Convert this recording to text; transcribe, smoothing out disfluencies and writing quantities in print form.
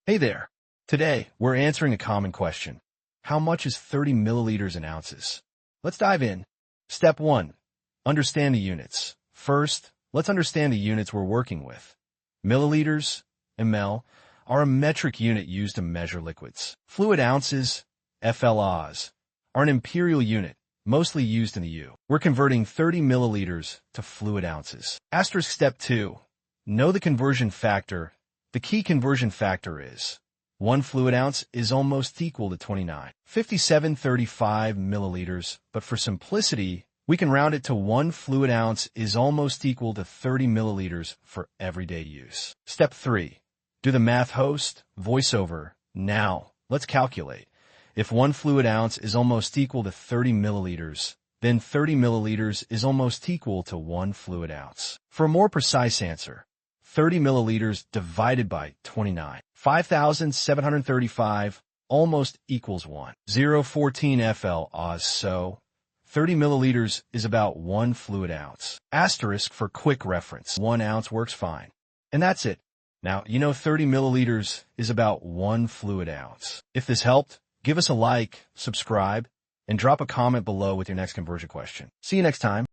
Hey there. Today, we're answering a common question. How much is 30 milliliters in ounces? Let's dive in. Step 1. Understand the units. First, let's understand the units we're working with. Milliliters, ml, are a metric unit used to measure liquids. Fluid ounces, FLOs, are an imperial unit, mostly used in the U. We're converting 30 milliliters to fluid ounces. Asterisk step 2. Know the conversion factor. The key conversion factor is 1 fluid ounce is almost equal to 29.5735 milliliters, but for simplicity, we can round it to 1 fluid ounce is almost equal to 30 milliliters for everyday use. Step 3. Do the math host, voiceover. Now, let's calculate. If 1 fluid ounce is almost equal to 30 milliliters, then 30 milliliters is almost equal to 1 fluid ounce. For a more precise answer, 30 milliliters divided by 29, 5,735, almost equals 1.014 FLOs, so 30 milliliters is about 1 fluid ounce. Asterisk for quick reference. 1 ounce works fine. And that's it. Now, 30 milliliters is about 1 fluid ounce. If this helped, give us a like, subscribe, and drop a comment below with your next conversion question. See you next time.